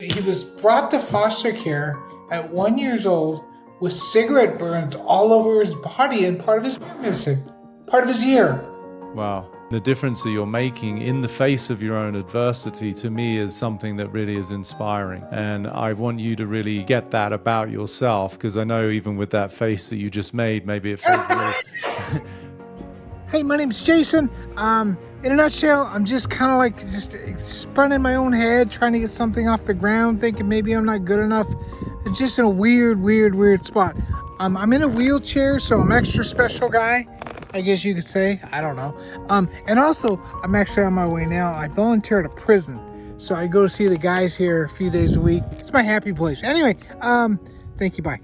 He was brought to foster care at 1 year old with cigarette burns all over his body and part of his ear missing, part of his ear. Wow. The difference that you're making in the face of your own adversity, to me, is something that really is inspiring. And I want you to really get that about yourself, because I know even with that face that you just made, maybe it feels a little... Hey, my name's Jason. In a nutshell, I'm just kind of like just spun in my own head, trying to get something off the ground, thinking maybe I'm not good enough. It's just in a weird spot. I'm in a wheelchair, so I'm extra special guy, I guess you could say. I don't know. And also, I'm actually on my way now. I volunteer at a prison, so I go to see the guys here a few days a week. It's my happy place. Anyway, thank you. Bye.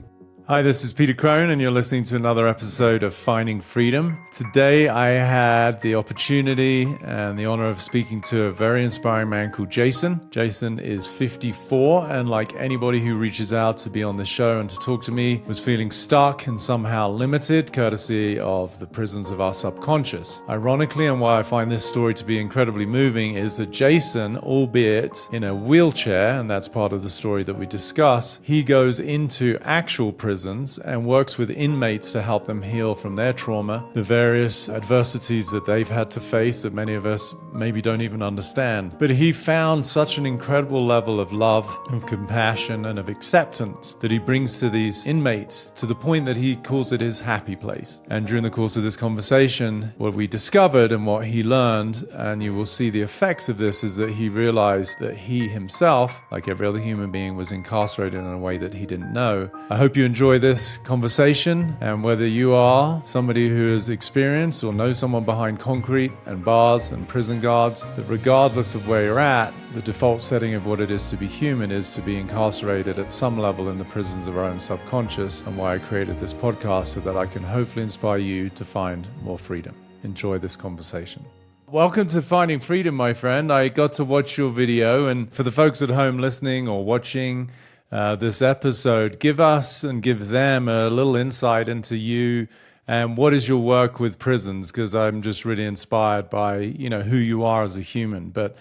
Hi, this is Peter Crone, and you're listening to another episode of Finding Freedom. Today, I had the opportunity and the honor of speaking to a very inspiring man called Jason. Jason is 54, and like anybody who reaches out to be on the show and to talk to me, was feeling stuck and somehow limited, courtesy of the prisons of our subconscious. Ironically, and why I find this story to be incredibly moving, is that Jason, albeit in a wheelchair, and that's part of the story that we discuss, he goes into actual prisons and works with inmates to help them heal from their trauma, the various adversities that they've had to face that many of us maybe don't even understand. But he found such an incredible level of love, of compassion, and of acceptance that he brings to these inmates, to the point that he calls it his happy place. And during the course of this conversation, what we discovered and what he learned, and you will see the effects of this, is that he realized that he himself, like every other human being, was incarcerated in a way that he didn't know. I hope you enjoy this conversation, and whether you are somebody who has experienced or knows someone behind concrete and bars and prison guards, that regardless of where you're at, the default setting of what it is to be human is to be incarcerated at some level in the prisons of our own subconscious, and why I created this podcast, so that I can hopefully inspire you to find more freedom. Enjoy this conversation. Welcome to Finding Freedom, my friend. I got to watch your video, and for the folks at home listening or watching this episode, give us and give them a little insight into you and what is your work with prisons, because I'm just really inspired by, who you are as a human. But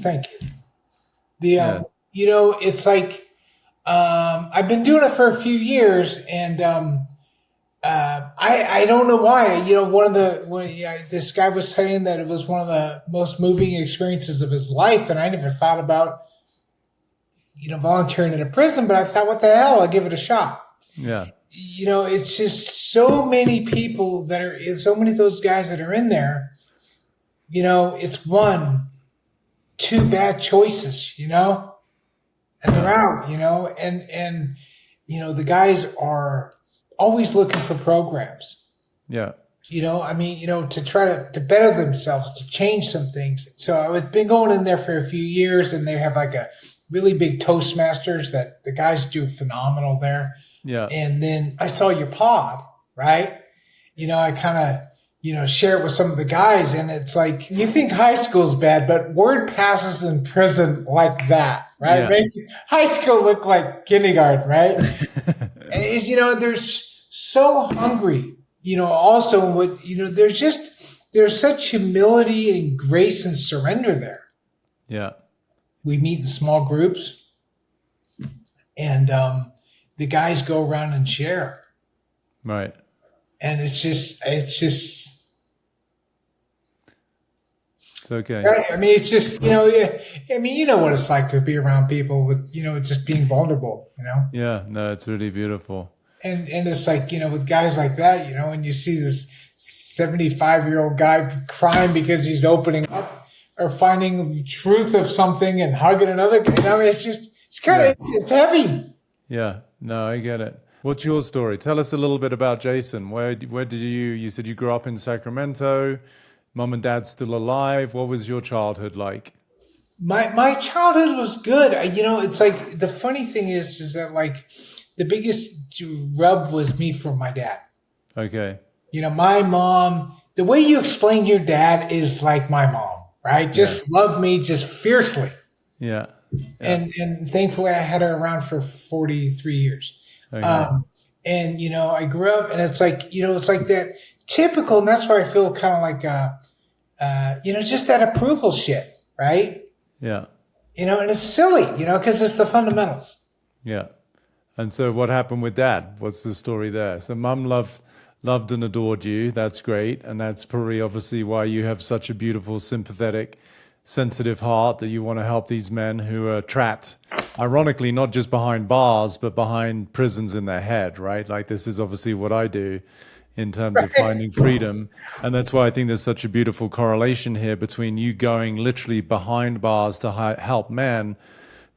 thank you. It's like I've been doing it for a few years, and I don't know why. This guy was saying that it was one of the most moving experiences of his life, and I never thought about volunteering in a prison, but I thought, what the hell, I'll give it a shot. Yeah. It's just so many people so many of those guys that are in there, it's two bad choices, and they're out, and the guys are always looking for programs. Yeah. To try to better themselves, to change some things. So I've been going in there for a few years, and they have like a really big Toastmasters that the guys do phenomenal there. Yeah. And then I saw your pod, right? I kind of, share it with some of the guys, and it's like, you think high school's bad, but word passes in prison like that, right? Yeah. Makes high school look like kindergarten, right? And they're so hungry, also with, there's such humility and grace and surrender there. Yeah. We meet in small groups, and the guys go around and share. Right. And it's okay. Right? I mean, it's just, what it's like to be around people with, just being vulnerable, Yeah, no, it's really beautiful. And it's like, with guys like that, and you see this 75-year-old guy crying because he's opening up, or finding the truth of something and hugging another guy. It's kind of, it's heavy. Yeah, no, I get it. What's your story? Tell us a little bit about Jason. Where did you said you grew up in Sacramento, mom and dad still alive. What was your childhood like? My childhood was good. It's like, the funny thing is that like the biggest rub was me from my dad. Okay. My mom, the way you explain your dad is like my mom. Right? Just loved me just fiercely. Yeah. And thankfully I had her around for 43 years. Okay. I grew up, and it's like, it's like that typical, and that's why I feel kind of like, just that approval shit. Right? Yeah. And it's silly, because it's the fundamentals. Yeah. And so what happened with dad? What's the story there? So mum loved and adored you. That's great. And that's probably obviously why you have such a beautiful, sympathetic, sensitive heart that you want to help these men who are trapped, ironically, not just behind bars, but behind prisons in their head, right? Like this is obviously what I do in terms of finding freedom. And that's why I think there's such a beautiful correlation here between you going literally behind bars to help men.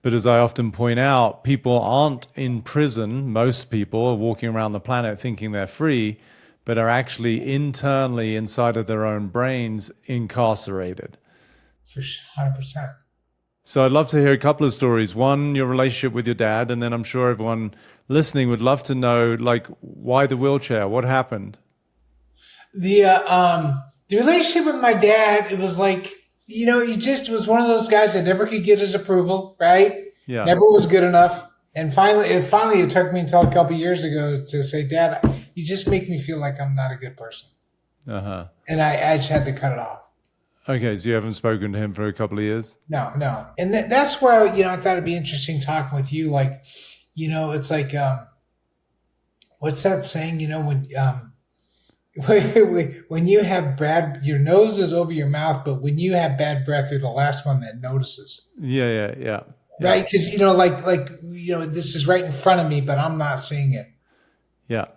But as I often point out, people aren't in prison. Most people are walking around the planet thinking they're free, but are actually internally inside of their own brains incarcerated. For 100%. So I'd love to hear a couple of stories. One, your relationship with your dad, and then I'm sure everyone listening would love to know, like, why the wheelchair? What happened? The relationship with my dad, it was like, he just was one of those guys that never could get his approval, right? Yeah. Never was good enough. And finally, it took me until a couple of years ago to say, Dad, you just make me feel like I'm not a good person. Uh-huh. And I just had to cut it off. Okay, so you haven't spoken to him for a couple of years? No. And that's where, I thought it'd be interesting talking with you. Like, it's like, what's that saying, when you have your nose is over your mouth, but when you have bad breath, you're the last one that notices. Yeah. Right? Because, this is right in front of me, but I'm not seeing it. Yeah.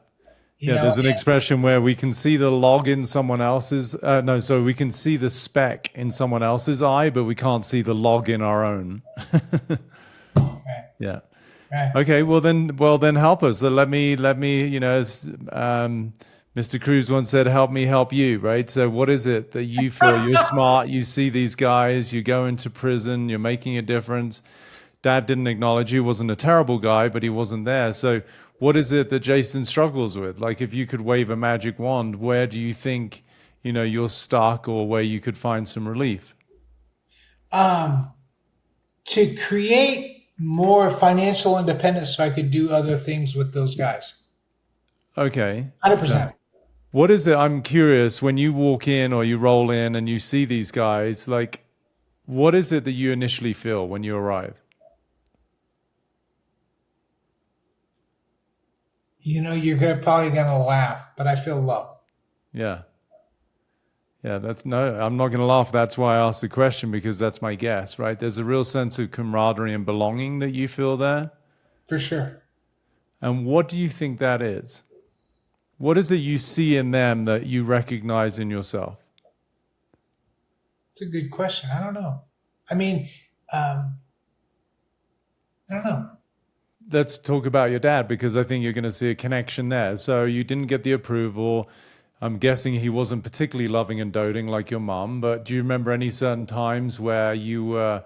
There's an expression where we can see the log in someone else's, we can see the speck in someone else's eye, but we can't see the log in our own. Right. Yeah. Right. Okay, well then help us. Let me, as Mr. Cruz once said, help me help you, right? So what is it that you feel? You're smart, you see these guys, you go into prison, you're making a difference. Dad didn't acknowledge you, wasn't a terrible guy, but he wasn't there. So what is it that Jason struggles with? Like if you could wave a magic wand, where do you think, you're stuck or where you could find some relief? To create more financial independence so I could do other things with those guys. Okay. 100%. What is it? I'm curious, when you walk in or you roll in and you see these guys, like, what is it that you initially feel when you arrive? You're probably going to laugh, but I feel love. Yeah. Yeah, I'm not going to laugh. That's why I asked the question, because that's my guess, right? There's a real sense of camaraderie and belonging that you feel there. For sure. And what do you think that is? What is it you see in them that you recognize in yourself? It's a good question. I don't know. I mean, I don't know. Let's talk about your dad, because I think you're going to see a connection there. So you didn't get the approval. I'm guessing he wasn't particularly loving and doting like your mom, but do you remember any certain times where you were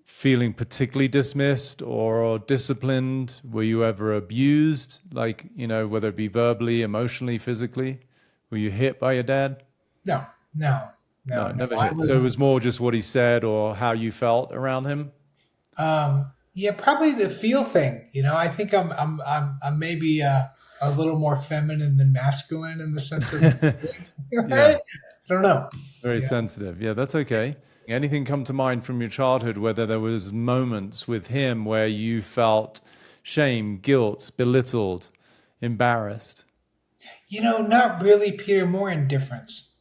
feeling particularly dismissed or disciplined? Were you ever abused? Like, whether it be verbally, emotionally, physically? Were you hit by your dad? No, never hit. So it was more just what he said or how you felt around him? Yeah, probably the feel thing. I think I'm maybe a little more feminine than masculine in the sense of, right? Yeah. I don't know. Very sensitive. Yeah, that's okay. Anything come to mind from your childhood, whether there was moments with him where you felt shame, guilt, belittled, embarrassed? Not really, Peter, more indifference.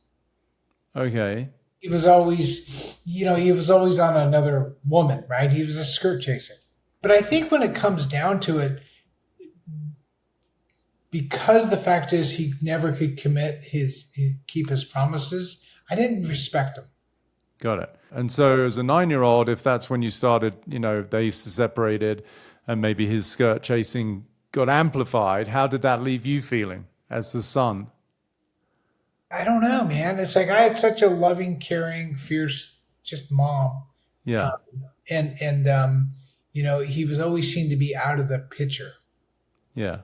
Okay. He was always on another woman, right? He was a skirt chaser. But I think when it comes down to it, because the fact is he never could keep his promises, I didn't respect him. Got it. And so as a 9-year-old, if that's when you started, they separated and maybe his skirt chasing got amplified, how did that leave you feeling as the son? I don't know, man. It's like I had such a loving, caring, fierce, just mom. Yeah. He was always seen to be out of the picture. Yeah.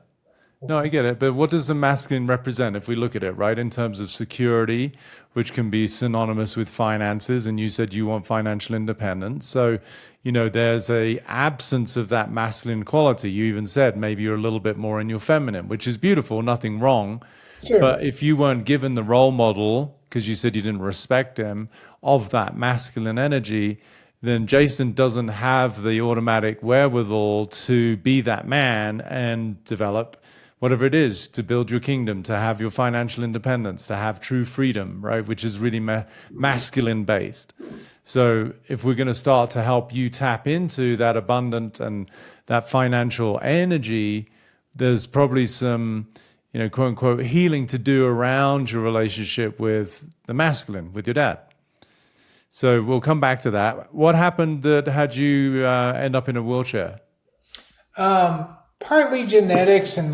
No, I get it. But what does the masculine represent if we look at it, right? In terms of security, which can be synonymous with finances. And you said you want financial independence. So, there's a absence of that masculine quality. You even said maybe you're a little bit more in your feminine, which is beautiful, nothing wrong. Sure. But if you weren't given the role model, because you said you didn't respect him, of that masculine energy, then Jason doesn't have the automatic wherewithal to be that man and develop whatever it is to build your kingdom, to have your financial independence, to have true freedom, right? Which is really masculine based. So if we're going to start to help you tap into that abundant and that financial energy, there's probably some, quote unquote, healing to do around your relationship with the masculine, with your dad. So we'll come back to that. What happened that had you end up in a wheelchair? Partly genetics and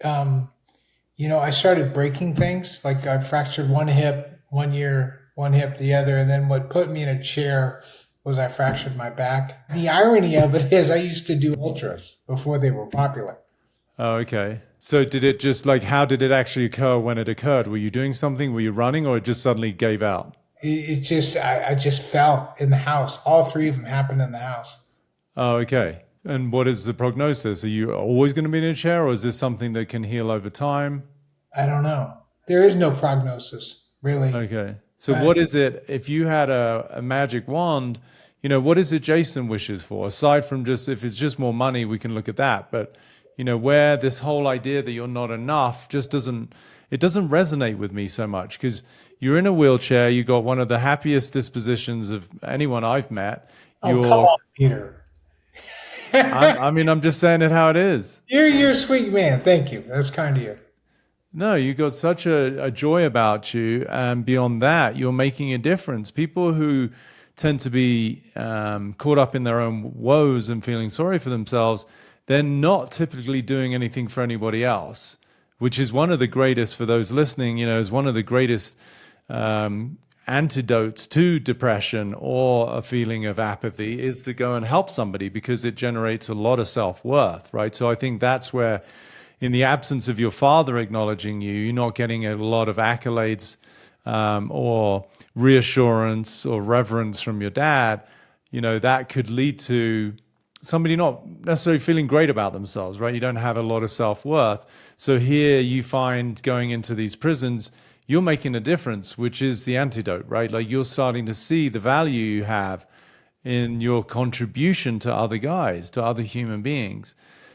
I started breaking things. Like I fractured one hip 1 year, one hip the other, and then what put me in a chair was I fractured my back. The irony of it is I used to do ultras before they were popular. Oh, okay. So did it just how did it actually occur when it occurred? Were you doing something? Were you running or it just suddenly gave out? I just fell in the house. All three of them happened in the house. Oh, okay. And what is the prognosis? Are you always going to be in a chair or is this something that can heal over time? I don't know. There is no prognosis, really. Okay. So what is it, if you had a magic wand, what is it Jason wishes for? Aside from just, if it's just more money, we can look at that. But, where this whole idea that you're not enough just doesn't resonate with me so much because you're in a wheelchair. You got one of the happiest dispositions of anyone I've met. Oh, come on, Peter. I'm just saying it how it is. You're a sweet man. Thank you. That's kind of you. No, you got such a joy about you. And beyond that, you're making a difference. People who tend to be caught up in their own woes and feeling sorry for themselves, they're not typically doing anything for anybody else, which is one of the greatest, for those listening, is one of the greatest antidotes to depression or a feeling of apathy is to go and help somebody because it generates a lot of self-worth, right? So I think that's where, in the absence of your father acknowledging you, you're not getting a lot of accolades or reassurance or reverence from your dad. That could lead to somebody not necessarily feeling great about themselves, right? You don't have a lot of self-worth. So here you find going into these prisons, you're making a difference, which is the antidote, right? Like you're starting to see the value you have in your contribution to other guys, to other human beings.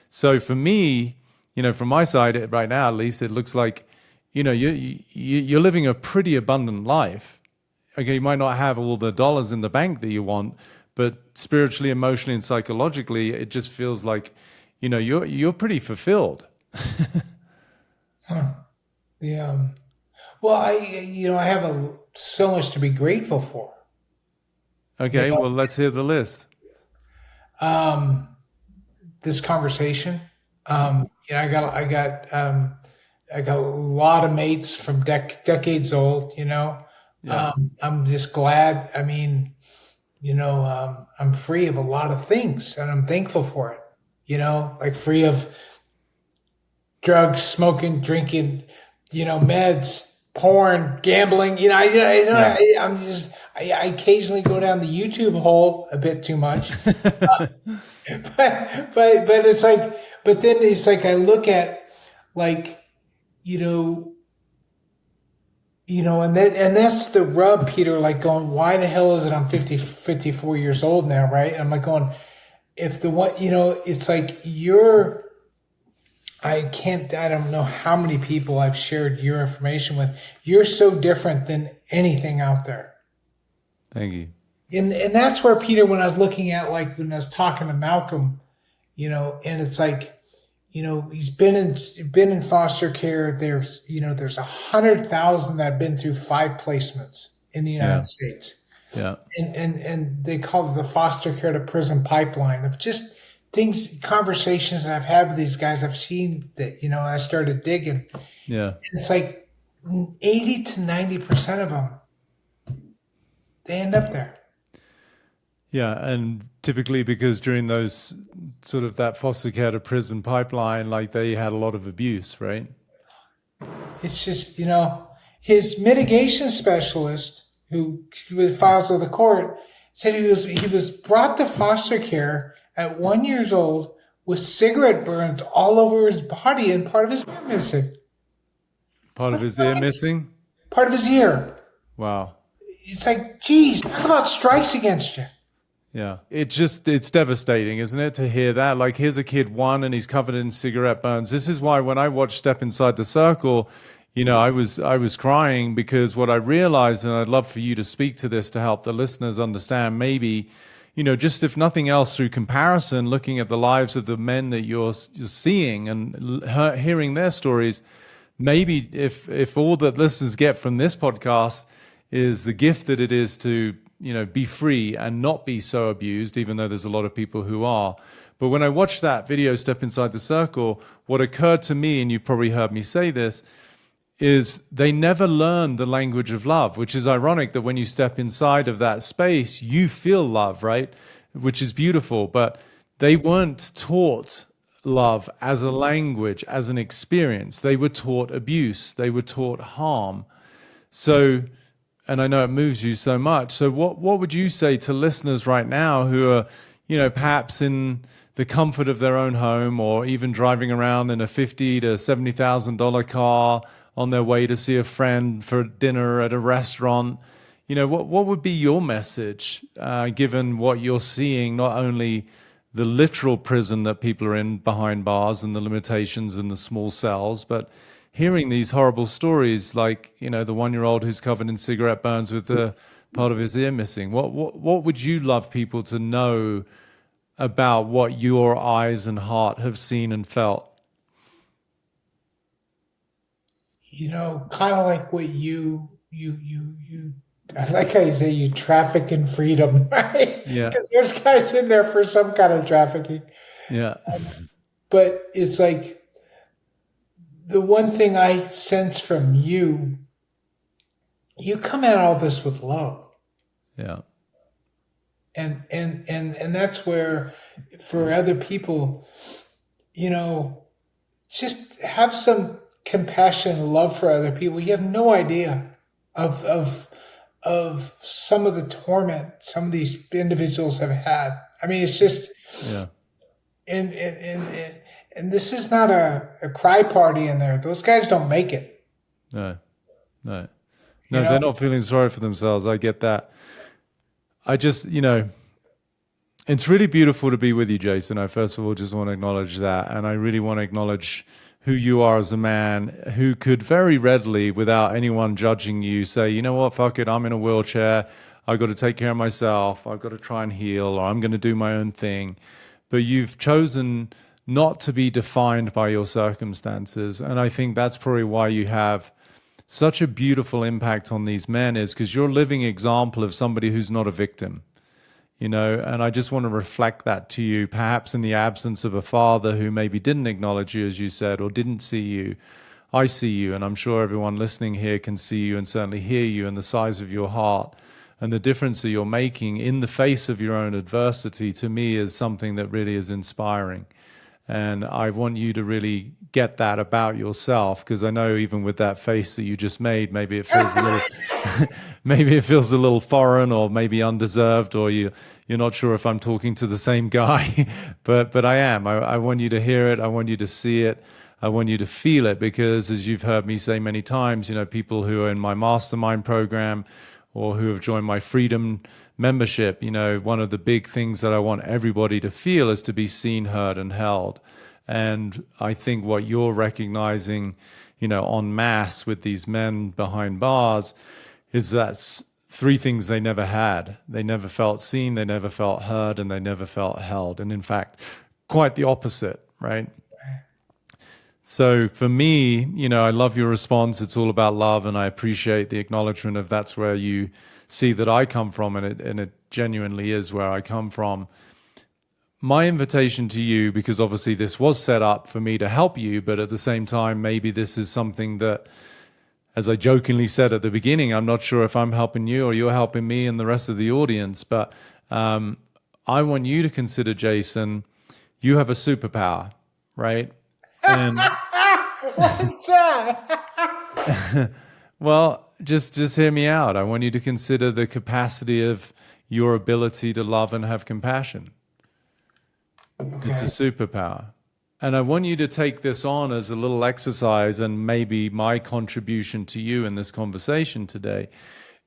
So for me, from my side right now, at least, it looks like, you're living a pretty abundant life. Okay, you might not have all the dollars in the bank that you want, but spiritually, emotionally, and psychologically, it just feels like, you're pretty fulfilled. Huh. Yeah. Well, I have so much to be grateful for. Okay, well, let's hear the list. Um, this conversation. I got a lot of mates from decades old. Yeah. I'm just glad. I mean, I'm free of a lot of things, and I'm thankful for it. Like free of drugs, smoking, drinking, meds, porn, gambling. Yeah. I occasionally go down the YouTube hole a bit too much, but it's like, but then it's like I look at like, and that's the rub, Peter. Like going, why the hell is it I'm 54 years old now, right? And I'm like going, if the one, it's like I don't know how many people I've shared your information with. You're so different than anything out there. Thank you. And that's where, Peter, when I was looking at, like, when I was talking to Malcolm, and it's like, he's been in foster care. There's 100,000 that have been through 5 placements in the United States. Yeah. And they call it the foster care to prison pipeline of just things, conversations that I've had with these guys. I've seen that, I started digging. Yeah. And it's like 80 to 90% of them, they end up there. Yeah, and typically because during those sort of that foster care to prison pipeline, like they had a lot of abuse, right? It's just, his mitigation specialist who files with the court said he was brought to foster care at 1 year old with cigarette burns all over his body and part of his ear missing. Part of his ear missing? Part of his ear. Wow. It's like, geez, talk about strikes against you. Yeah. It's devastating, isn't it, to hear that? Like, here's a kid, one, and he's covered in cigarette burns. This is why when I watched Step Inside the Circle, I was crying, because what I realized, and I'd love for you to speak to this to help the listeners understand, maybe, just if nothing else through comparison, looking at the lives of the men that you're seeing and hearing their stories, maybe if all that listeners get from this podcast is the gift that it is to be free and not be so abused, even though there's a lot of people who are. But when I watched that video, Step Inside the Circle, what occurred to me, and you've probably heard me say this, is they never learned the language of love, which is ironic that when you step inside of that space, you feel love, right? Which is beautiful, but they weren't taught love as a language, as an experience. They were taught abuse. They were taught harm. So, and I know it moves you so much. So what would you say to listeners right now who are, perhaps in the comfort of their own home, or even driving around in a $50,000 to $70,000 car on their way to see a friend for dinner at a restaurant? What would be your message, given what you're seeing, not only the literal prison that people are in behind bars and the limitations and the small cells, but hearing these horrible stories, like, the 1-year-old who's covered in cigarette burns with the part of his ear missing. What would you love people to know about what your eyes and heart have seen and felt? Kind of like what I like how you say you traffic in freedom, right? Yeah. Because there's guys in there for some kind of trafficking. Yeah. But it's like the one thing I sense from you, you come at all this with love. Yeah. And that's where for other people, just have some compassion and love for other people. You have no idea of some of the torment some of these individuals have had. I mean, it's just, Yeah. and this is not a cry party in there. Those guys don't make it. No. They're not feeling sorry for themselves. I get that. I just, it's really beautiful to be with you, Jason. I first of all just want to acknowledge that. And I really want to acknowledge who you are as a man who could very readily, without anyone judging you, say, you know what, fuck it, I'm in a wheelchair. I've got to take care of myself. I've got to try and heal, or I'm going to do my own thing. But you've chosen not to be defined by your circumstances. And I think that's probably why you have such a beautiful impact on these men, is because you're a living example of somebody who's not a victim. And I just want to reflect that to you, perhaps in the absence of a father who maybe didn't acknowledge you, as you said, or didn't see you. I see you, and I'm sure everyone listening here can see you and certainly hear you, and the size of your heart and the difference that you're making in the face of your own adversity, to me, is something that really is inspiring. And I want you to really get that about yourself, because I know even with that face that you just made, maybe it feels a little, maybe it feels a little foreign, or maybe undeserved, or you're not sure if I'm talking to the same guy, but I am. I want you to hear it. I want you to see it. I want you to feel it, because as you've heard me say many times, people who are in my mastermind program or who have joined my freedom membership, one of the big things that I want everybody to feel is to be seen, heard, and held. And I think what you're recognizing, en masse with these men behind bars, is that's three things they never had. They never felt seen, they never felt heard, and they never felt held. And in fact, quite the opposite, right? So for me, I love your response. It's all about love, and I appreciate the acknowledgement of that's where you see that I come from, and it genuinely is where I come from. My invitation to you, because obviously this was set up for me to help you, but at the same time, maybe this is something that, as I jokingly said at the beginning, I'm not sure if I'm helping you or you're helping me and the rest of the audience, but I want you to consider, Jason, you have a superpower, right? And What's that? well, just hear me out. I want you to consider the capacity of your ability to love and have compassion. Okay. It's a superpower. And I want you to take this on as a little exercise, and maybe my contribution to you in this conversation today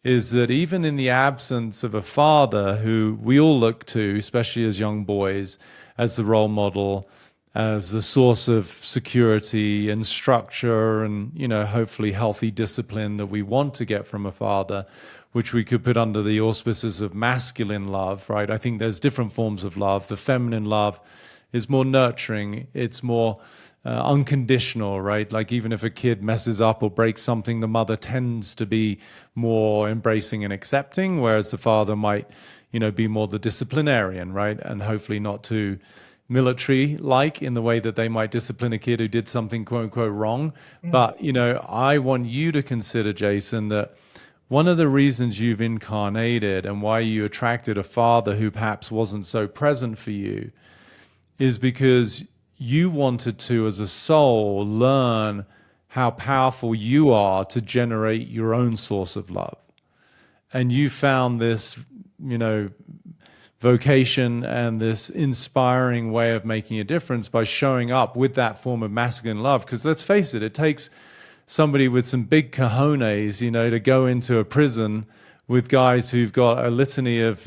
is that even in the absence of a father who we all look to, especially as young boys, as the role model, as a source of security and structure and, hopefully healthy discipline that we want to get from a father, which we could put under the auspices of masculine love, right? I think there's different forms of love. The feminine love is more nurturing. It's more unconditional, right? Like even if a kid messes up or breaks something, the mother tends to be more embracing and accepting, whereas the father might, be more the disciplinarian, right? And hopefully not too military-like in the way that they might discipline a kid who did something quote-unquote wrong. But, I want you to consider, Jason, that one of the reasons you've incarnated and why you attracted a father who perhaps wasn't so present for you is because you wanted to, as a soul, learn how powerful you are to generate your own source of love. And you found this, vocation and this inspiring way of making a difference by showing up with that form of masculine love. Because let's face it, it takes somebody with some big cojones, to go into a prison with guys who've got a litany of,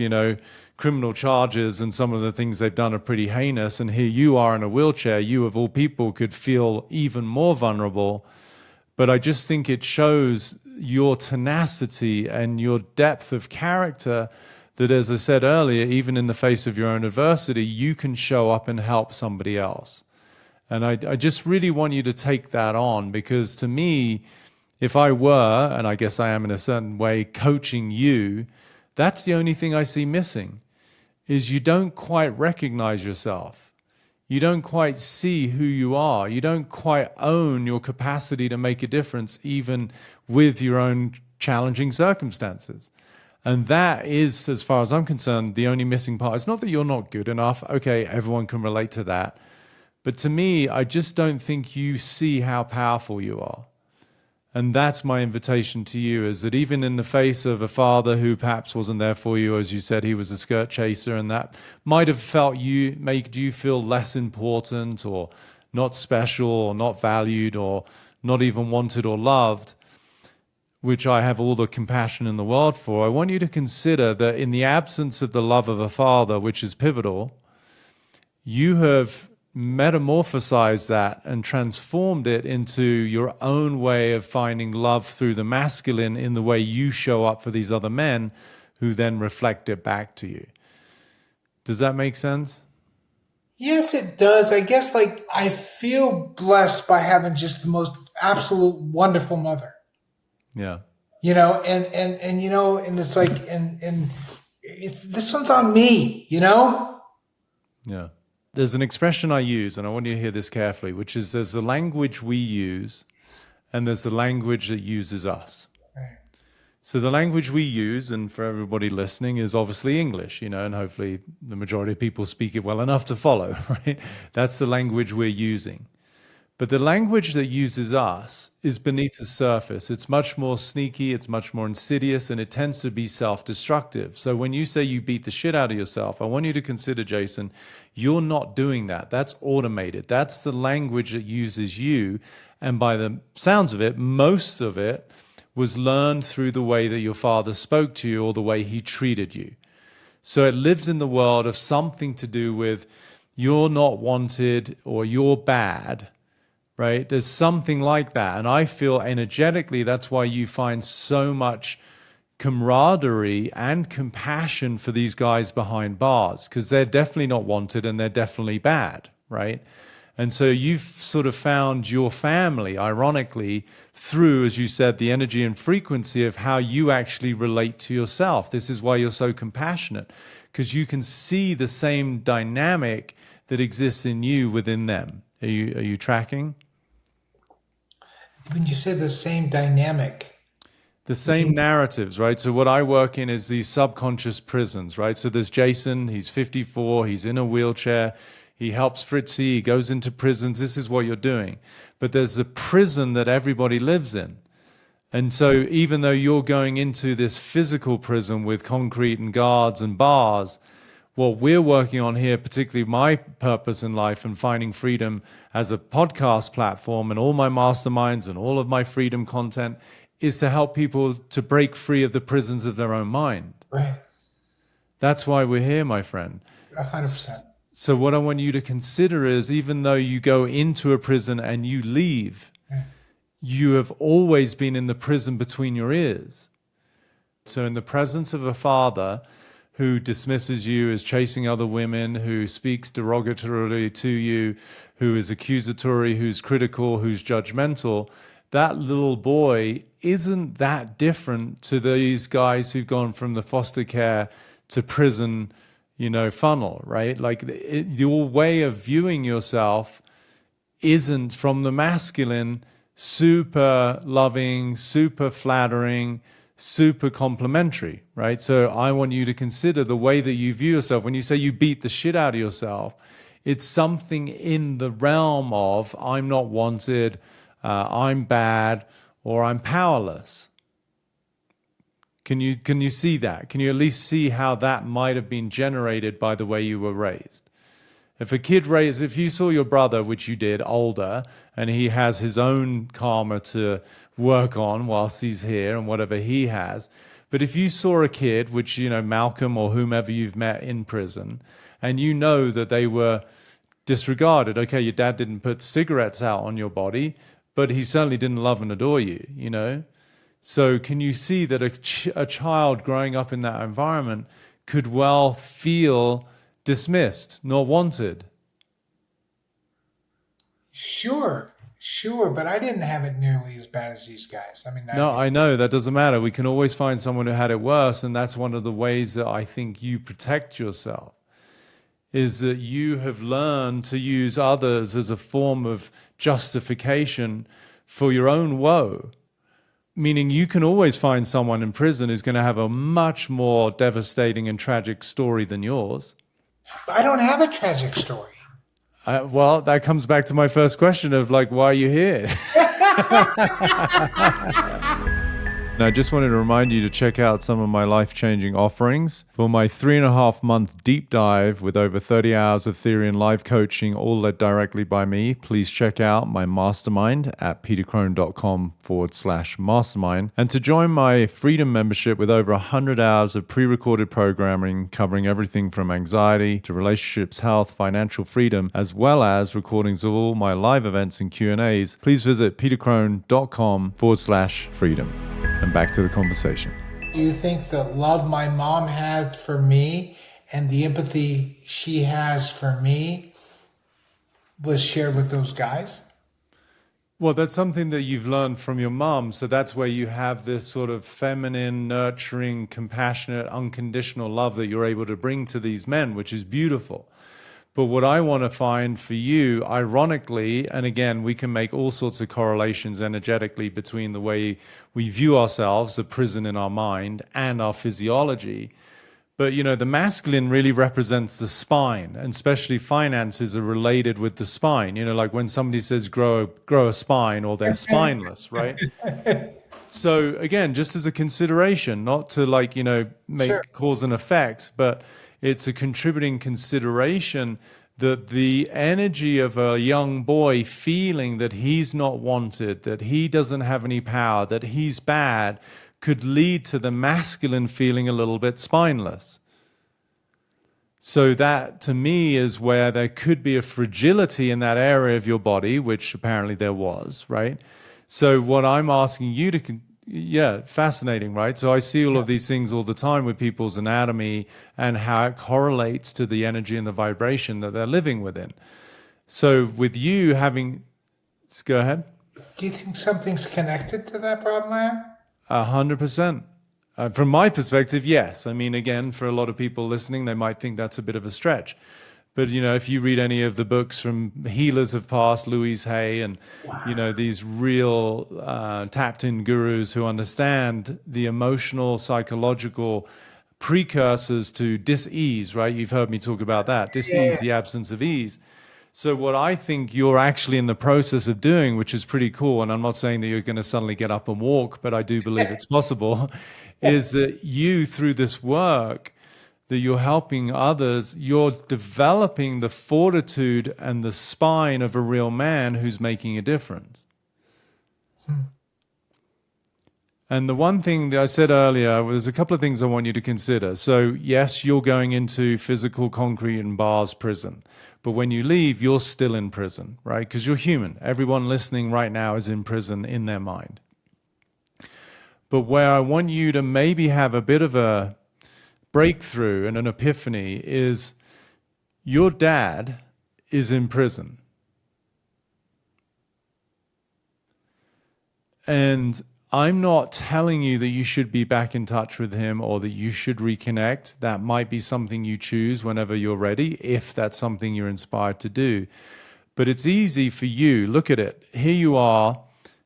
criminal charges, and some of the things they've done are pretty heinous. And here you are in a wheelchair. You, of all people, could feel even more vulnerable. But I just think it shows your tenacity and your depth of character that, as I said earlier, even in the face of your own adversity, you can show up and help somebody else. And I just really want you to take that on, because to me, if I were, and I guess I am in a certain way, coaching you, that's the only thing I see missing, is you don't quite recognize yourself. You don't quite see who you are. You don't quite own your capacity to make a difference, even with your own challenging circumstances. And that is, as far as I'm concerned, the only missing part. It's not that you're not good enough. Okay, everyone can relate to that. But to me, I just don't think you see how powerful you are. And that's my invitation to you, is that even in the face of a father who perhaps wasn't there for you, as you said, he was a skirt chaser, and that might have made you feel less important or not special or not valued or not even wanted or loved, which I have all the compassion in the world for. I want you to consider that in the absence of the love of a father, which is pivotal, you have metamorphosized that and transformed it into your own way of finding love through the masculine in the way you show up for these other men who then reflect it back to you. Does that make sense? Yes, it does. I guess I feel blessed by having just the most absolute wonderful mother. Yeah. And it's like, this one's on me, Yeah. There's an expression I use, and I want you to hear this carefully, which is there's the language we use and there's the language that uses us. Right. So the language we use, and for everybody listening, is obviously English, and hopefully the majority of people speak it well enough to follow, right? That's the language we're using. But the language that uses us is beneath the surface. It's much more sneaky, it's much more insidious, and it tends to be self-destructive. So when you say you beat the shit out of yourself, I want you to consider, Jason, you're not doing that. That's automated. That's the language that uses you. And by the sounds of it, most of it was learned through the way that your father spoke to you or the way he treated you. So it lives in the world of something to do with you're not wanted or you're bad. Right? There's something like that. And I feel energetically that's why you find so much camaraderie and compassion for these guys behind bars, because they're definitely not wanted and they're definitely bad, right? And so you've sort of found your family, ironically, through, as you said, the energy and frequency of how you actually relate to yourself. This is why you're so compassionate, because you can see the same dynamic that exists in you within them. Are you tracking? When you say the same dynamic, the same narratives, right? So what I work in is these subconscious prisons, right? So there's Jason, he's 54, he's in a wheelchair, he helps Fritzy, he goes into prisons, this is what you're doing. But there's a prison that everybody lives in. And so even though you're going into this physical prison with concrete and guards and bars, what we're working on here, particularly my purpose in life and finding freedom as a podcast platform and all my masterminds and all of my freedom content, is to help people to break free of the prisons of their own mind. Right. That's why we're here, my friend. 100%. So what I want you to consider is, even though you go into a prison and you leave, you have always been in the prison between your ears. So in the presence of a father who dismisses you as chasing other women, who speaks derogatorily to you, who is accusatory, who's critical, who's judgmental, that little boy isn't that different to these guys who've gone from the foster care to prison, funnel, right? Like your way of viewing yourself isn't from the masculine, super loving, super flattering, super complimentary, right? So I want you to consider the way that you view yourself. When you say you beat the shit out of yourself, it's something in the realm of I'm not wanted, I'm bad, or I'm powerless. Can you see that? Can you at least see how that might have been generated by the way you were raised? If you saw your brother, which you did, older, and he has his own karma to work on whilst he's here and whatever he has, but if you saw a kid, which, Malcolm or whomever you've met in prison, and you know that they were disregarded, okay, your dad didn't put cigarettes out on your body, but he certainly didn't love and adore you, So can you see that a child growing up in that environment could well feel dismissed, not wanted? Sure, but I didn't have it nearly as bad as these guys. I mean, No, I know that doesn't matter. We can always find someone who had it worse, and that's one of the ways that I think you protect yourself, is that you have learned to use others as a form of justification for your own woe. Meaning you can always find someone in prison who's going to have a much more devastating and tragic story than yours. I don't have a tragic story. Well, that comes back to my first question of why are you here? And I just wanted to remind you to check out some of my life-changing offerings. For my 3.5-month deep dive with over 30 hours of theory and live coaching, all led directly by me, please check out my mastermind at petercrone.com/mastermind. And to join my freedom membership with over 100 hours of pre-recorded programming covering everything from anxiety to relationships, health, financial freedom, as well as recordings of all my live events and Q&As, please visit petercrone.com/freedom. And back to the conversation. Do you think the love my mom had for me and the empathy she has for me was shared with those guys? Well, that's something that you've learned from your mom. So that's where you have this sort of feminine, nurturing, compassionate, unconditional love that you're able to bring to these men, which is beautiful. But what I want to find for you, ironically, and again, we can make all sorts of correlations energetically between the way we view ourselves, the prison in our mind, and our physiology. But, the masculine really represents the spine, and especially finances are related with the spine. Like when somebody says grow a spine, or they're spineless, right? So again, just as a consideration, not to make Sure. cause and effect, but it's a contributing consideration that the energy of a young boy feeling that he's not wanted, that he doesn't have any power, that he's bad, could lead to the masculine feeling a little bit spineless. So that, to me, is where there could be a fragility in that area of your body, which apparently there was, right? So what I'm asking you to... Yeah, fascinating, right? So I see all of these things all the time with people's anatomy and how it correlates to the energy and the vibration that they're living within. So with you having... Go ahead. Do you think something's connected to that problem I have? 100%. From my perspective, yes. I mean, again, for a lot of people listening, they might think that's a bit of a stretch. But, if you read any of the books from healers of past, Louise Hay, and, these real tapped-in gurus who understand the emotional, psychological precursors to dis-ease, right? You've heard me talk about that. Dis-ease, the absence of ease. So what I think you're actually in the process of doing, which is pretty cool, and I'm not saying that you're going to suddenly get up and walk, but I do believe it's possible, is that you, through this work, that you're helping others, you're developing the fortitude and the spine of a real man who's making a difference. And the one thing that I said earlier, there's a couple of things I want you to consider. So, yes, you're going into physical concrete and bars prison. But when you leave, you're still in prison, right? Because you're human. Everyone listening right now is in prison in their mind. But where I want you to maybe have a bit of a breakthrough and an epiphany is your dad is in prison. And I'm not telling you that you should be back in touch with him or that you should reconnect. That might be something you choose whenever you're ready, if that's something you're inspired to do. But it's easy for you. Look at it. Here you are,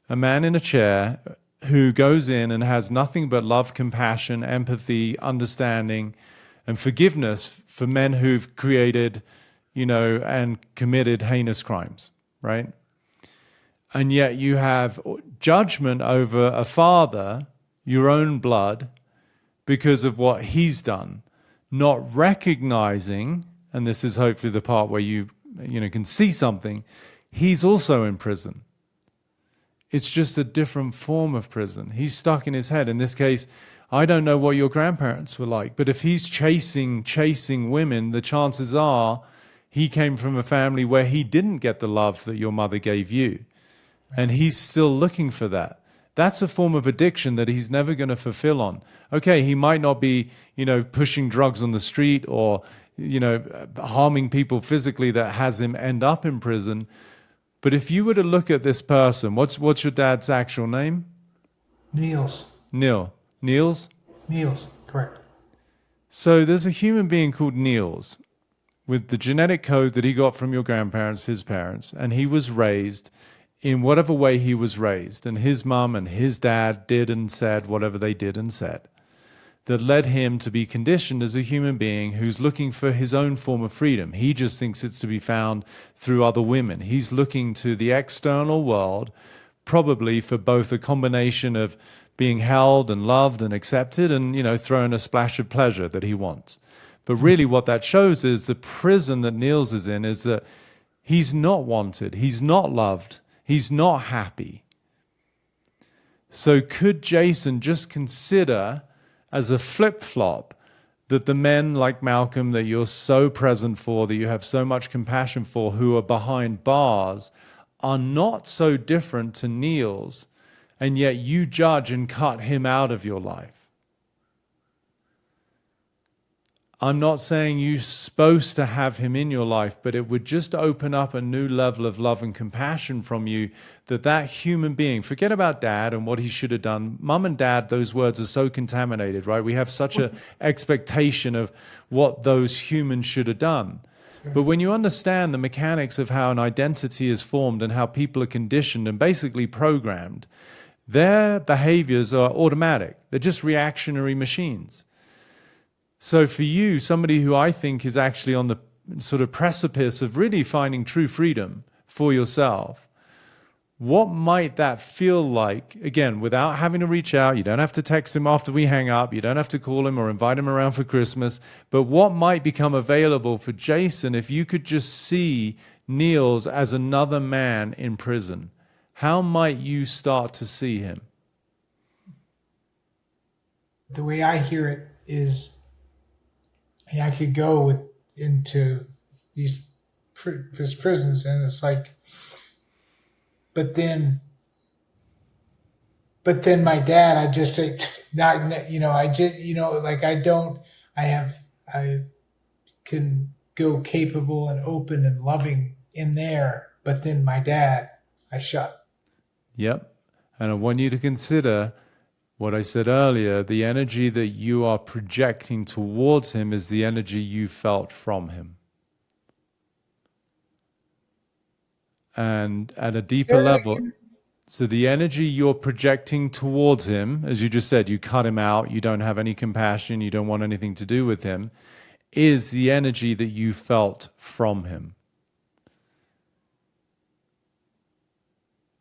a man in a chair who goes in and has nothing but love, compassion, empathy, understanding, and forgiveness for men who've created, and committed heinous crimes, right? And yet you have judgment over a father, your own blood, because of what he's done, not recognizing, and this is hopefully the part where you can see something, he's also in prison. It's just a different form of prison. He's stuck in his head. In this case, I don't know what your grandparents were like, but if he's chasing women, the chances are he came from a family where he didn't get the love that your mother gave you. And he's still looking for that. That's a form of addiction that he's never going to fulfill on. Okay, he might not be, pushing drugs on the street or, harming people physically that has him end up in prison. But if you were to look at this person, what's your dad's actual name? Niels. Niels? Niels, correct. So there's a human being called Niels with the genetic code that he got from your grandparents, his parents, and he was raised in whatever way he was raised, and his mum and his dad did and said whatever they did and said, that led him to be conditioned as a human being who's looking for his own form of freedom. He just thinks it's to be found through other women. He's looking to the external world, probably for both a combination of being held and loved and accepted and, throwing a splash of pleasure that he wants. But really what that shows is the prison that Niels is in is that he's not wanted, he's not loved, he's not happy. So could Jason just consider as a flip-flop that the men like Malcolm that you're so present for, that you have so much compassion for, who are behind bars, are not so different to Niels, and yet you judge and cut him out of your life? I'm not saying you're supposed to have him in your life, but it would just open up a new level of love and compassion from you, that human being, forget about dad and what he should have done. Mum and dad, those words are so contaminated, right? We have such an expectation of what those humans should have done. Sure. But when you understand the mechanics of how an identity is formed and how people are conditioned and basically programmed, their behaviors are automatic. They're just reactionary machines. So for you, somebody who I think is actually on the sort of precipice of really finding true freedom for yourself, what might that feel like? Again, without having to reach out, you don't have to text him after we hang up, you don't have to call him or invite him around for Christmas, but what might become available for Jason if you could just see Niels as another man in prison? How might you start to see him? The way I hear it is, I could go into these prisons, and it's like, but then my dad, I just say, I can go capable and open and loving in there, but then my dad, I shut. Yep. And I want you to consider what I said earlier. The energy that you are projecting towards him is the energy you felt from him. And at a deeper level, so the energy you're projecting towards him, as you just said, you cut him out, you don't have any compassion, you don't want anything to do with him, is the energy that you felt from him.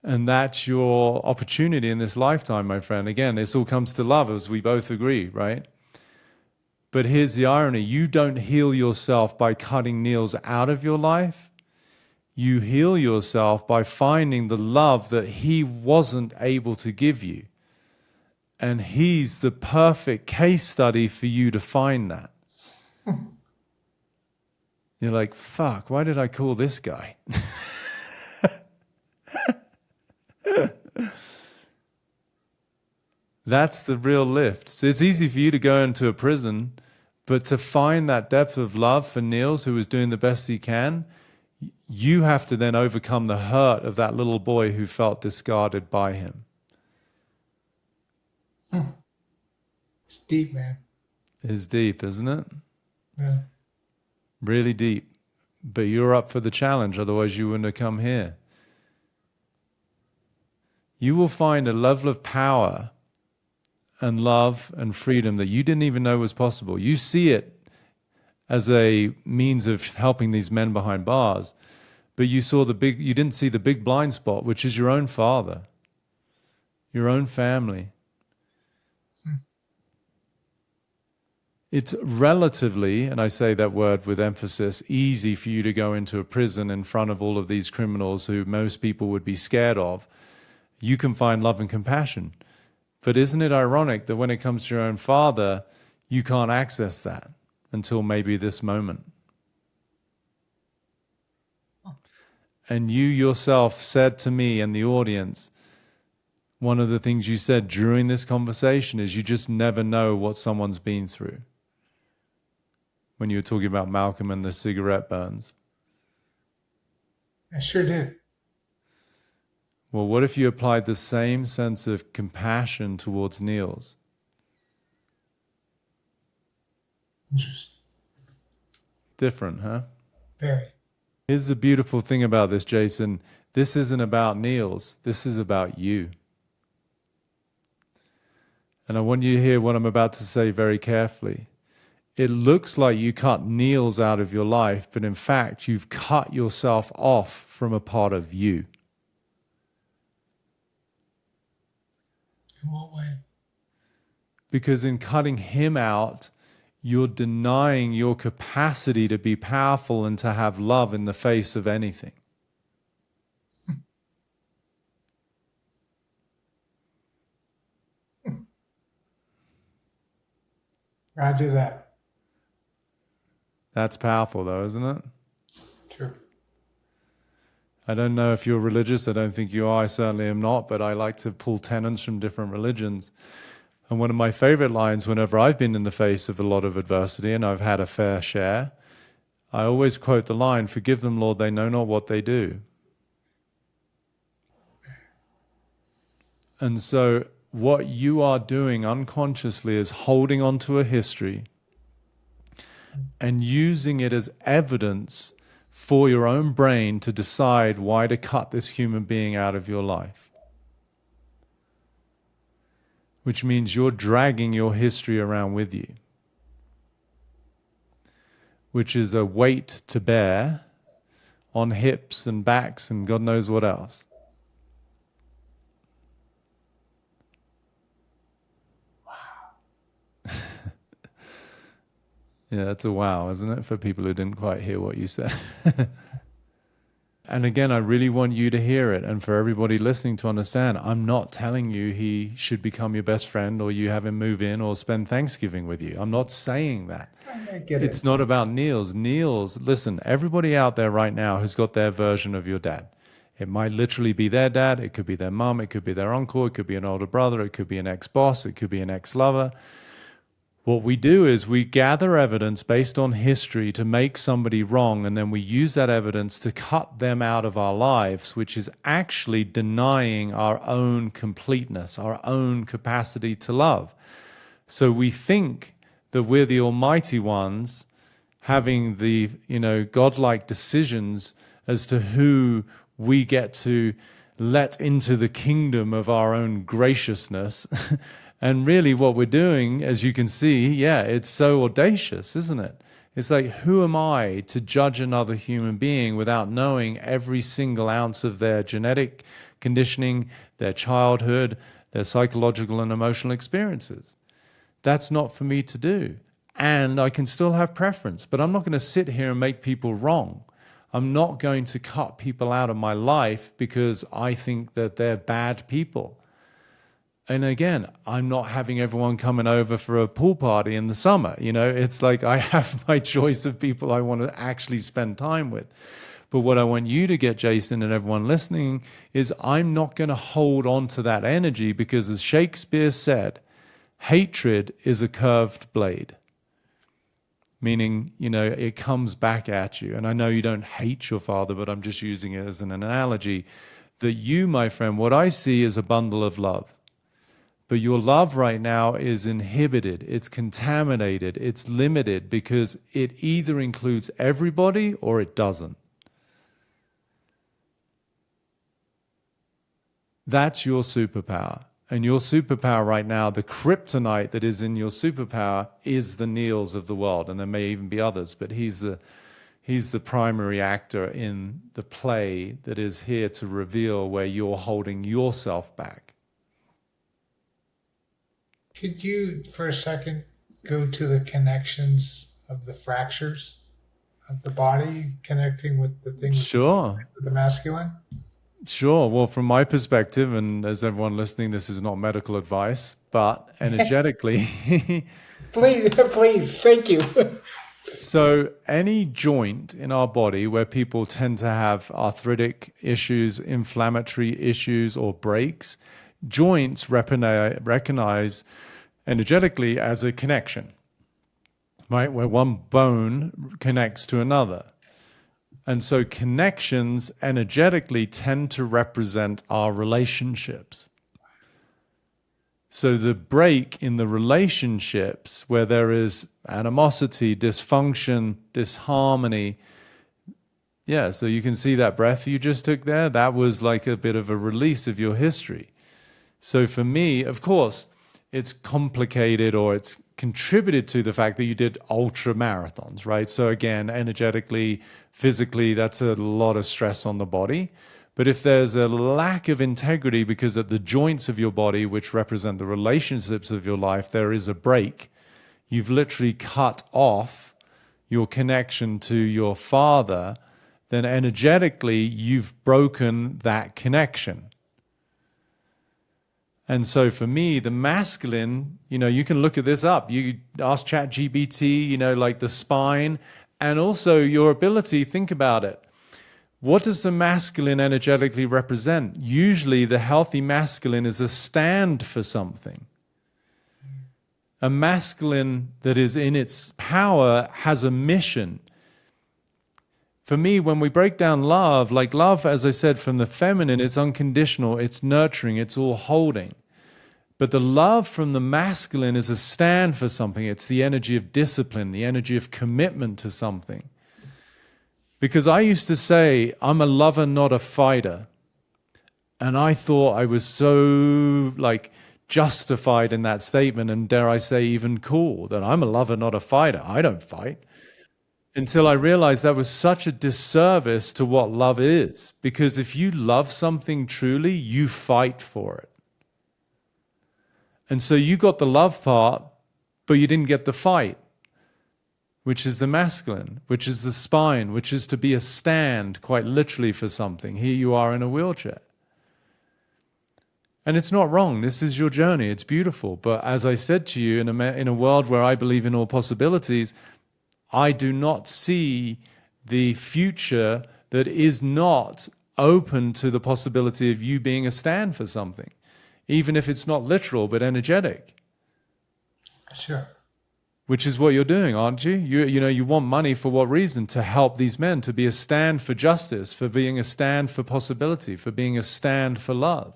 And that's your opportunity in this lifetime, my friend. Again, this all comes to love, as we both agree, right? But here's the irony. You don't heal yourself by cutting Niels out of your life. You heal yourself by finding the love that he wasn't able to give you. And he's the perfect case study for you to find that. You're like, fuck, why did I call this guy? That's the real lift. So it's easy for you to go into a prison, but to find that depth of love for Niels, who was doing the best he can, you have to then overcome the hurt of that little boy who felt discarded by him. It's deep, man. It's deep, isn't it? Yeah. Really deep. But you're up for the challenge, otherwise you wouldn't have come here. You will find a level of power and love and freedom that you didn't even know was possible. You see it as a means of helping these men behind bars, but you didn't see the big blind spot, which is your own father, your own family. It's relatively, and I say that word with emphasis, easy for you to go into a prison in front of all of these criminals who most people would be scared of. You can find love and compassion. But isn't it ironic that when it comes to your own father, you can't access that until maybe this moment? And you yourself said to me and the audience, one of the things you said during this conversation is you just never know what someone's been through. When you were talking about Malcolm and the cigarette burns. I sure did. Well, what if you applied the same sense of compassion towards Niels? Interesting. Different, huh? Very. Here's the beautiful thing about this, Jason. This isn't about Niels. This is about you. And I want you to hear what I'm about to say very carefully. It looks like you cut Niels out of your life, but in fact, you've cut yourself off from a part of you. In what way? Because in cutting him out, you're denying your capacity to be powerful and to have love in the face of anything. Roger that. That's powerful though, isn't it? True. I don't know if you're religious. I don't think you are. I certainly am not, but I like to pull tenets from different religions. And one of my favorite lines whenever I've been in the face of a lot of adversity, and I've had a fair share, I always quote the line, "Forgive them, Lord, they know not what they do." And so what you are doing unconsciously is holding on to a history and using it as evidence for your own brain to decide why to cut this human being out of your life. Which means you're dragging your history around with you, which is a weight to bear on hips and backs and God knows what else. Yeah, that's a wow, isn't it? For people who didn't quite hear what you said. And again, I really want you to hear it. And for everybody listening to understand, I'm not telling you he should become your best friend or you have him move in or spend Thanksgiving with you. I'm not saying that. I get it. It's not about Niels. Niels, listen, everybody out there right now who's got their version of your dad. It might literally be their dad. It could be their mom. It could be their uncle. It could be an older brother. It could be an ex-boss. It could be an ex-lover. What we do is we gather evidence based on history to make somebody wrong, and then we use that evidence to cut them out of our lives, which is actually denying our own completeness, our own capacity to love. So we think that we're the almighty ones having the, godlike decisions as to who we get to let into the kingdom of our own graciousness. And really what we're doing, as you can see, it's so audacious, isn't it? It's like, who am I to judge another human being without knowing every single ounce of their genetic conditioning, their childhood, their psychological and emotional experiences? That's not for me to do. And I can still have preference, but I'm not going to sit here and make people wrong. I'm not going to cut people out of my life because I think that they're bad people. And again, I'm not having everyone coming over for a pool party in the summer. It's like I have my choice of people I want to actually spend time with. But what I want you to get, Jason, and everyone listening, is I'm not going to hold on to that energy because, as Shakespeare said, hatred is a curved blade. Meaning, it comes back at you. And I know you don't hate your father, but I'm just using it as an analogy that you, my friend, what I see is a bundle of love. But your love right now is inhibited, it's contaminated, it's limited because it either includes everybody or it doesn't. That's your superpower. And your superpower right now, the kryptonite that is in your superpower, is the Neils of the world. And there may even be others, but he's the primary actor in the play that is here to reveal where you're holding yourself back. Could you, for a second, go to the connections of the fractures of the body connecting with the thing Sure. with the masculine? Sure. Well, from my perspective, and as everyone listening, this is not medical advice, but energetically. Please, thank you. So, any joint in our body where people tend to have arthritic issues, inflammatory issues, or breaks, joints recognize energetically as a connection, right? Where one bone connects to another. And so connections energetically tend to represent our relationships. So the break in the relationships where there is animosity, dysfunction, disharmony. Yeah, so you can see that breath you just took there. That was like a bit of a release of your history. So for me, of course, it's complicated or it's contributed to the fact that you did ultra marathons, right? So again, energetically, physically, that's a lot of stress on the body. But if there's a lack of integrity because at the joints of your body, which represent the relationships of your life, there is a break, you've literally cut off your connection to your father, then energetically, you've broken that connection. And so for me, the masculine, you can look at this up. You ask ChatGPT, like the spine, and also your ability, think about it. What does the masculine energetically represent? Usually the healthy masculine is a stand for something. A masculine that is in its power has a mission. For me, when we break down love, like love, as I said, from the feminine, it's unconditional, it's nurturing, it's all holding. But the love from the masculine is a stand for something. It's the energy of discipline, the energy of commitment to something. Because I used to say, I'm a lover, not a fighter. And I thought I was so justified in that statement, and dare I say even cool, that I'm a lover, not a fighter. I don't fight. Until I realized that was such a disservice to what love is. Because if you love something truly, you fight for it. And so you got the love part, but you didn't get the fight, which is the masculine, which is the spine, which is to be a stand, quite literally, for something. Here you are in a wheelchair. And it's not wrong. This is your journey. It's beautiful. But as I said to you, in a world where I believe in all possibilities, I do not see the future that is not open to the possibility of you being a stand for something, even if it's not literal but energetic. Sure. Which is what you're doing, aren't you? You want money for what reason? To help these men, to be a stand for justice, for being a stand for possibility, for being a stand for love.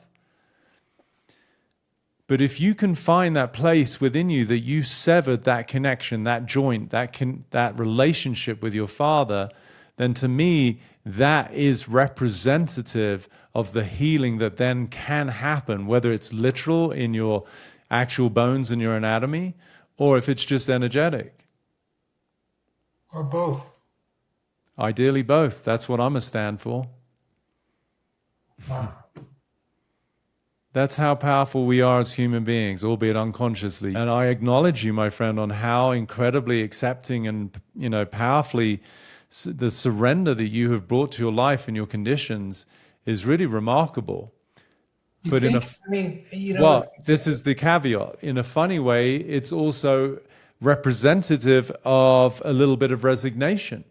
But if you can find that place within you that you severed that connection, that joint, that relationship with your father, then to me, that is representative of the healing that then can happen, whether it's literal in your actual bones and your anatomy, or if it's just energetic. Or both. Ideally both. That's what I'm a stand for. Wow. That's how powerful we are as human beings, albeit unconsciously. And I acknowledge you, my friend, on how incredibly accepting and powerfully the surrender that you have brought to your life and your conditions is really remarkable. You But think? I mean, well, this is the caveat. In a funny way, it's also representative of a little bit of resignation.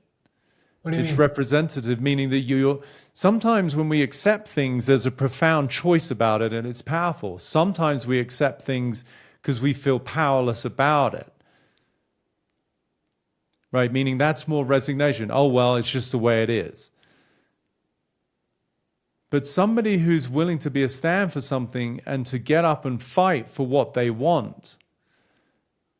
what do you It's mean? representative, meaning that you're sometimes when we accept things, there's a profound choice about it and it's powerful. Sometimes we accept things because we feel powerless about it. Right? Meaning that's more resignation. Oh, well, it's just the way it is. But somebody who's willing to be a stand for something and to get up and fight for what they want,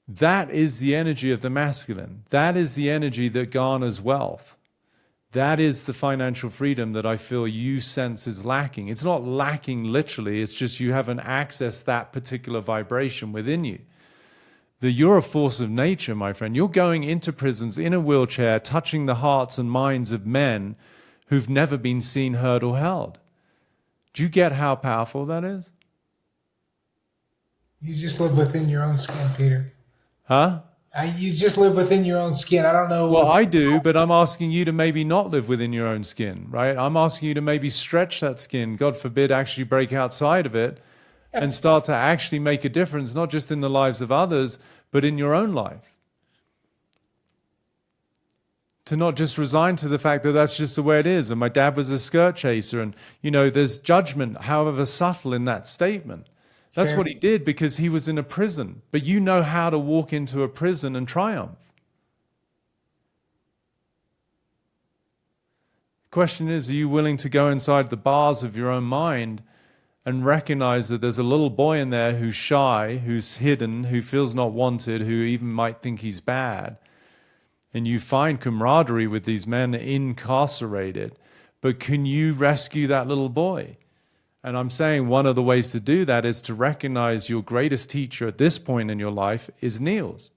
that is the energy of the masculine. That is the energy that garners wealth. That is the financial freedom that I feel you sense is lacking. It's not lacking literally, it's just you haven't accessed that particular vibration within you. That you're a force of nature, my friend. You're going into prisons in a wheelchair, touching the hearts and minds of men who've never been seen, heard, or held. Do you get how powerful that is? You just live within your own skin, Peter. Huh? You just live within your own skin. I don't know. Well, I do, but I'm asking you to maybe not live within your own skin, right? I'm asking you to maybe stretch that skin, God forbid, actually break outside of it and start to actually make a difference, not just in the lives of others, but in your own life. To not just resign to the fact that that's just the way it is. And my dad was a skirt chaser. And, there's judgment, however subtle, in that statement. That's Fair. what he did because he was in a prison. But you know how to walk into a prison and triumph. The question is, are you willing to go inside the bars of your own mind and recognize that there's a little boy in there who's shy, who's hidden, who feels not wanted, who even might think he's bad? And you find camaraderie with these men incarcerated, but can you rescue that little boy? And I'm saying one of the ways to do that is to recognize your greatest teacher at this point in your life is Niels.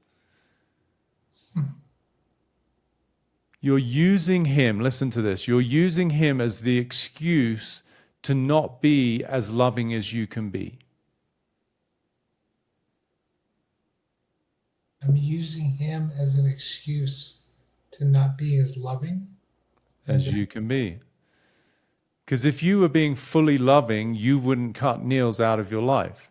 You're using him, listen to this, you're using him as the excuse to not be as loving as you can be. I'm using him as an excuse to not be as loving As you can be. Because if you were being fully loving, you wouldn't cut Niels out of your life.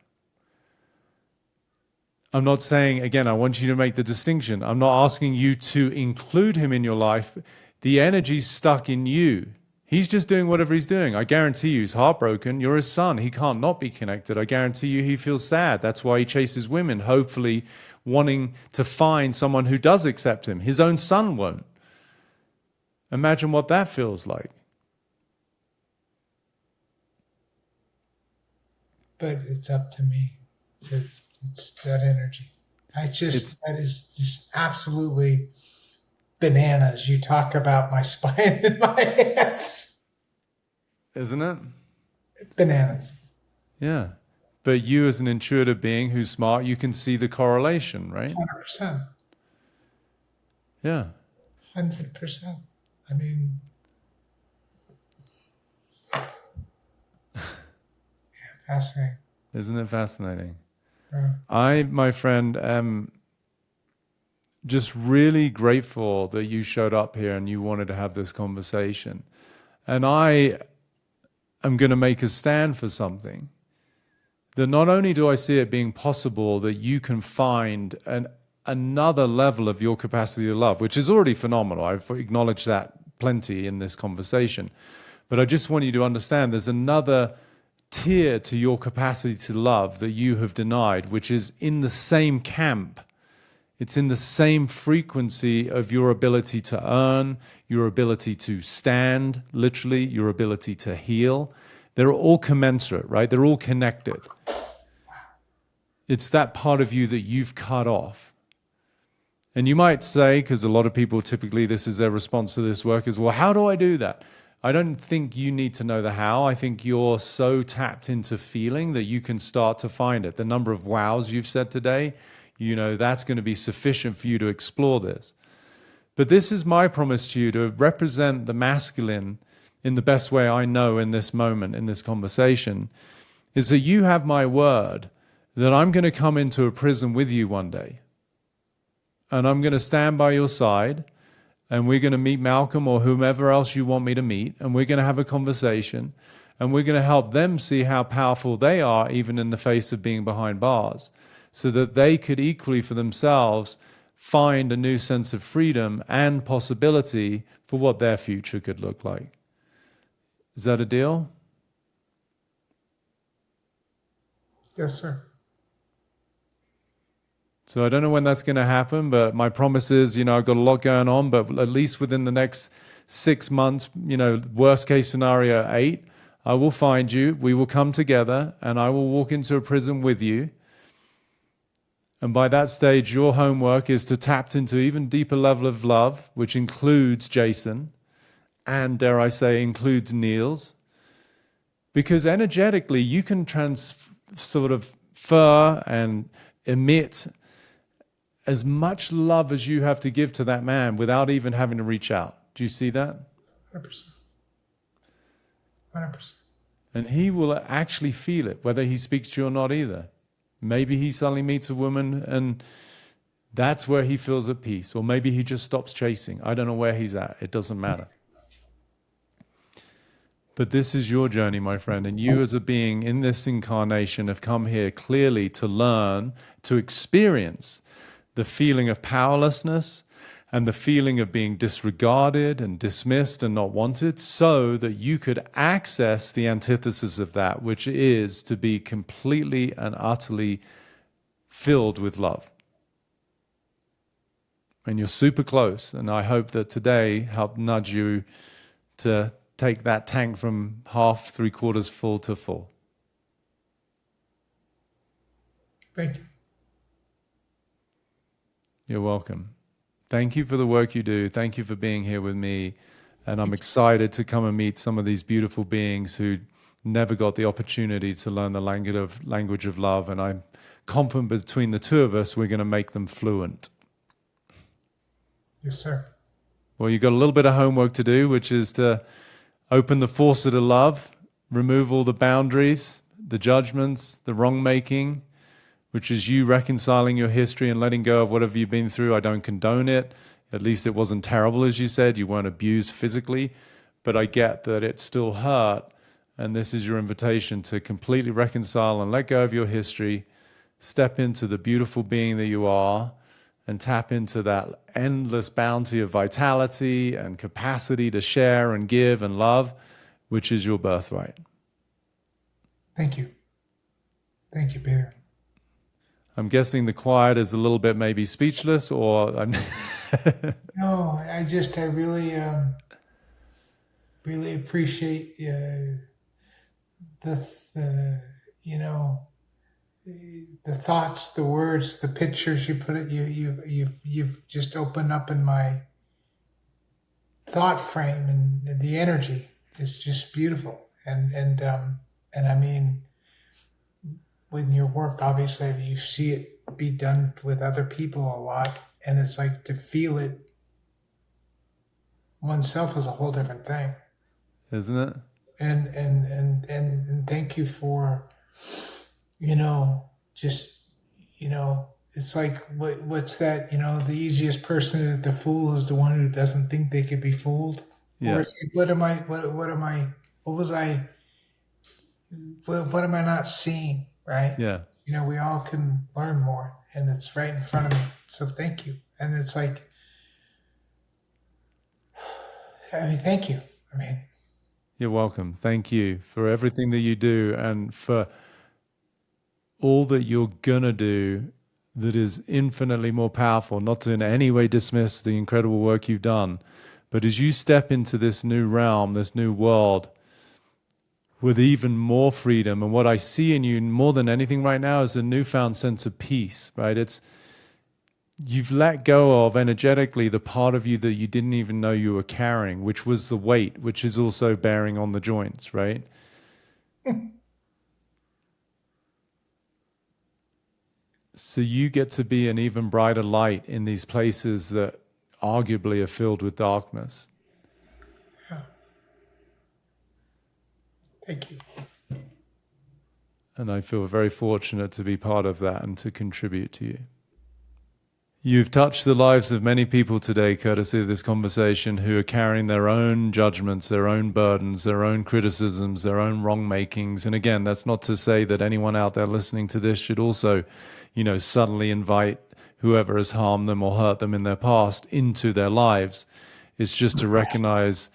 I'm not saying, again, I want you to make the distinction. I'm not asking you to include him in your life. The energy's stuck in you. He's just doing whatever he's doing. I guarantee you he's heartbroken. You're his son. He can't not be connected. I guarantee you he feels sad. That's why he chases women, hopefully wanting to find someone who does accept him. His own son won't. Imagine what that feels like. But it's up to me. It's that energy. That is just absolutely bananas. You talk about my spine and my hands. Isn't it? Bananas. Yeah. But you as an intuitive being who's smart, you can see the correlation, right? 100%. Yeah. 100%. I mean, yeah, fascinating. Isn't it fascinating? Yeah. I, my friend, am just really grateful that you showed up here and you wanted to have this conversation. And I am going to make a stand for something. That not only do I see it being possible that you can find another level of your capacity to love, which is already phenomenal. I've acknowledged that plenty in this conversation. But I just want you to understand there's another tier to your capacity to love that you have denied, which is in the same camp. It's in the same frequency of your ability to earn, your ability to stand, literally, your ability to heal. They're all commensurate, right? They're all connected. It's that part of you that you've cut off. And you might say, because a lot of people typically, this is their response to this work, is, well, how do I do that? I don't think you need to know the how. I think you're so tapped into feeling that you can start to find it. The number of wows you've said today, that's going to be sufficient for you to explore this. But this is my promise to you to represent the masculine in the best way I know in this moment, in this conversation, is that you have my word that I'm going to come into a prison with you one day. And I'm going to stand by your side, and we're going to meet Malcolm or whomever else you want me to meet, and we're going to have a conversation, And we're going to help them see how powerful they are, even in the face of being behind bars, so that they could equally for themselves find a new sense of freedom and possibility for what their future could look like. Is that a deal? Yes, sir. So I don't know when that's going to happen, but my promise is, I've got a lot going on, but at least within the next 6 months, worst case scenario 8, I will find you, we will come together, and I will walk into a prison with you. And by that stage, your homework is to tap into even deeper level of love, which includes Jason, and dare I say, includes Niels. Because energetically, you can sort of infer and emit as much love as you have to give to that man without even having to reach out. Do you see that? 100%. 100%. And he will actually feel it, whether he speaks to you or not either. Maybe he suddenly meets a woman and that's where he feels at peace. Or maybe he just stops chasing. I don't know where he's at. It doesn't matter. But this is your journey, my friend. And you as a being in this incarnation have come here clearly to learn, to experience the feeling of powerlessness and the feeling of being disregarded and dismissed and not wanted, so that you could access the antithesis of that, which is to be completely and utterly filled with love. And you're super close, and I hope that today helped nudge you to take that tank from half, 3/4 full to full. Thank you. You're welcome. Thank you for the work you do. Thank you for being here with me. And I'm excited to come and meet some of these beautiful beings who never got the opportunity to learn the language of love. And I'm confident between the two of us, we're going to make them fluent. Yes, sir. Well, you've got a little bit of homework to do, which is to open the faucet of love, remove all the boundaries, the judgments, the wrong-making, which is you reconciling your history and letting go of whatever you've been through. I don't condone it. At least it wasn't terrible, as you said. You weren't abused physically. But I get that it still hurt. And this is your invitation to completely reconcile and let go of your history, step into the beautiful being that you are, and tap into that endless bounty of vitality and capacity to share and give and love, which is your birthright. Thank you. Thank you, Peter. I'm guessing the quiet is a little bit maybe speechless, or I'm No, I really appreciate the the thoughts, the words, the pictures you put it. You've just opened up in my thought frame, and the energy is just beautiful. And I mean, with your work, obviously, you see it be done with other people a lot, and it's like to feel it oneself is a whole different thing. isn't it? And thank you for, just, it's like what's that? The easiest person to fool is the one who doesn't think they could be fooled. Yeah. Or it's like, what am I not seeing? Right? Yeah. We all can learn more, and it's right in front of me. So thank you. And it's like, thank you. You're welcome. Thank you for everything that you do and for all that you're gonna do that is infinitely more powerful, not to in any way dismiss the incredible work you've done. But as you step into this new realm, this new world, with even more freedom, and what I see in you more than anything right now is a newfound sense of peace, right? You've let go of energetically the part of you that you didn't even know you were carrying, which was the weight, which is also bearing on the joints, right? So you get to be an even brighter light in these places that arguably are filled with darkness. Yeah. Thank you. And I feel very fortunate to be part of that and to contribute to you. You've touched the lives of many people today, courtesy of this conversation, who are carrying their own judgments, their own burdens, their own criticisms, their own wrong makings. And again, that's not to say that anyone out there listening to this should also, suddenly invite whoever has harmed them or hurt them in their past into their lives. It's just to recognize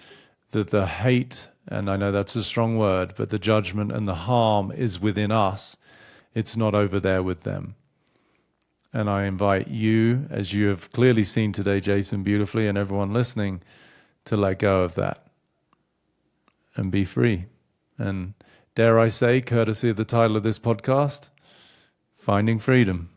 that the hate, and I know that's a strong word, but the judgment and the harm is within us. It's not over there with them. And I invite you, as you have clearly seen today, Jason, beautifully, and everyone listening, to let go of that and be free. And dare I say, courtesy of the title of this podcast, Finding Freedom.